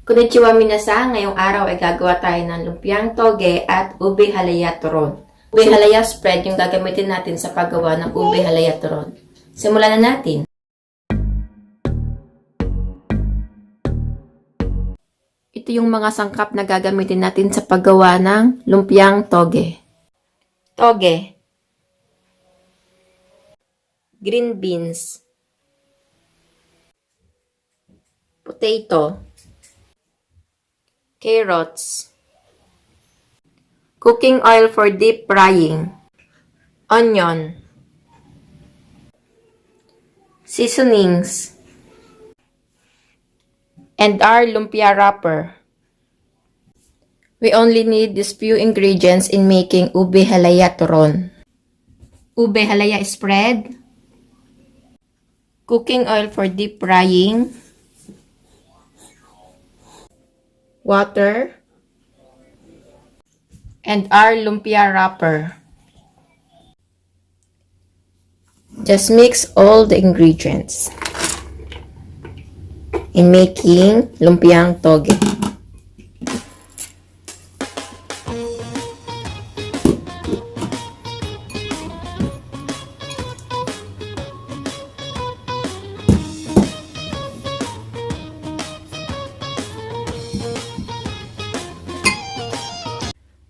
Konnichiwa MinaSan, ngayong araw ay gagawa tayo ng lumpiang toge at UBE halaya turon. UBE halaya spread yung gagamitin natin sa paggawa ng UBE halaya turon. Simulan na natin. Ito yung mga sangkap na gagamitin natin sa paggawa ng lumpiang toge. Toge, green beans, potato, carrots, cooking oil for deep frying, onion, seasonings, and our lumpia wrapper. We only need these few ingredients in making UBE halaya turon. UBE halaya spread, cooking oil for deep frying, water, and our lumpia wrapper. Just mix all the ingredients in making lumpiang toge.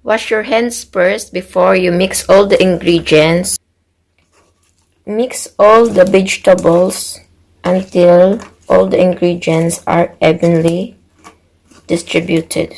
Wash your hands first before you mix all the ingredients. Mix all the vegetables until all the ingredients are evenly distributed.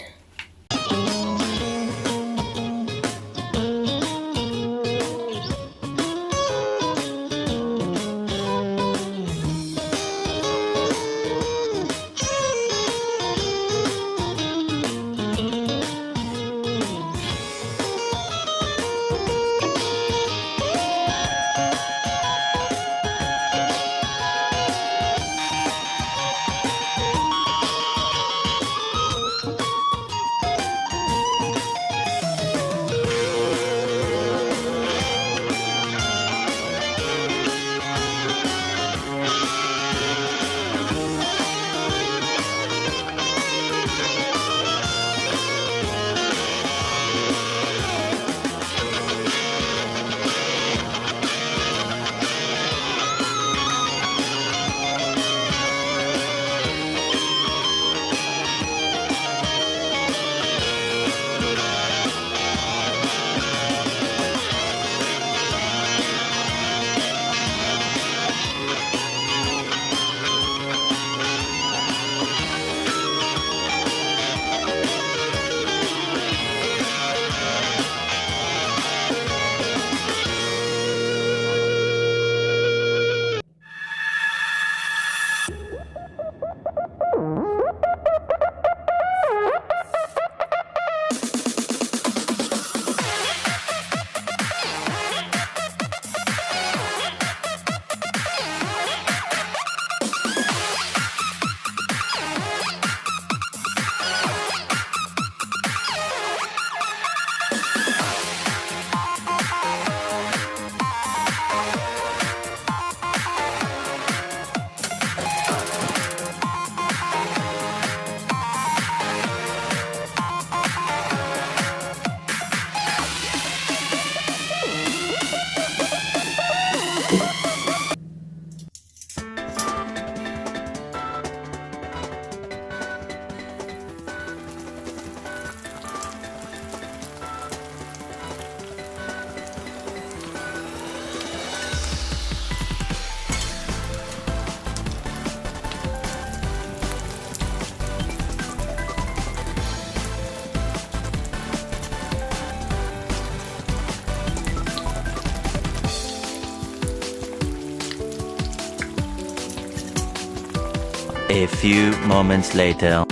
A few moments later.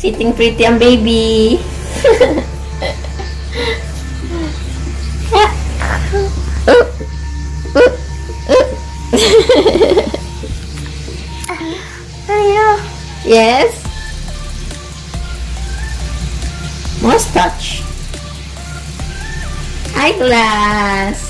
Sitting pretty ang baby. Yes. Mustache. Eyeglass.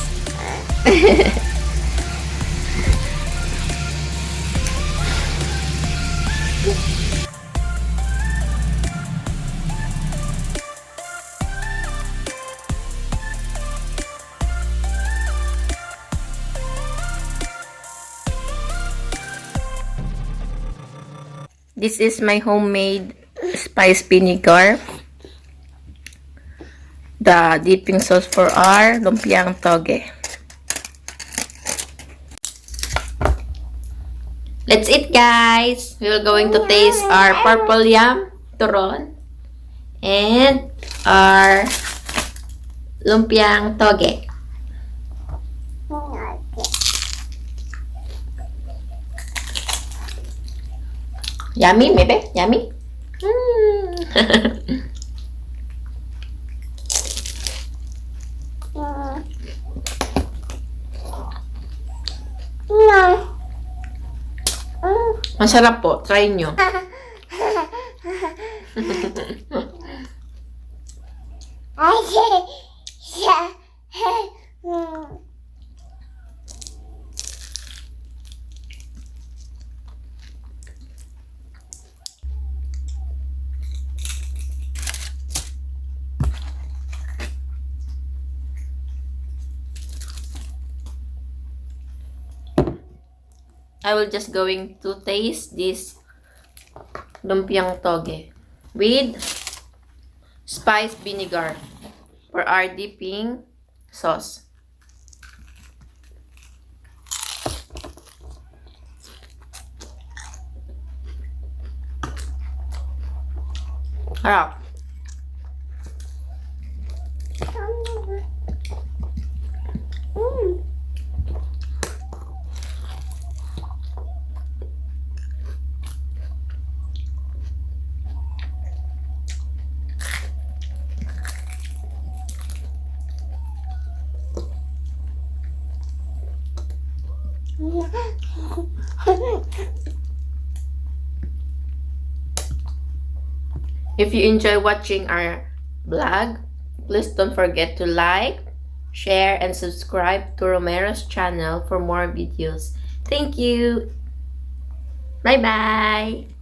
This is my homemade spice vinegar. The dipping sauce for our lumpiang toge. Let's eat, guys! We're going to taste our purple yam turon and our lumpiang toge. Yummy, maybe? Yummy? Masarap po. Try nyo. I will just going to taste this lumpiang toge with spice vinegar for our dipping sauce. Harap. If you enjoy watching our vlog, please don't forget to like, share, and subscribe to Romero's channel for more videos. Thank you! Bye-bye!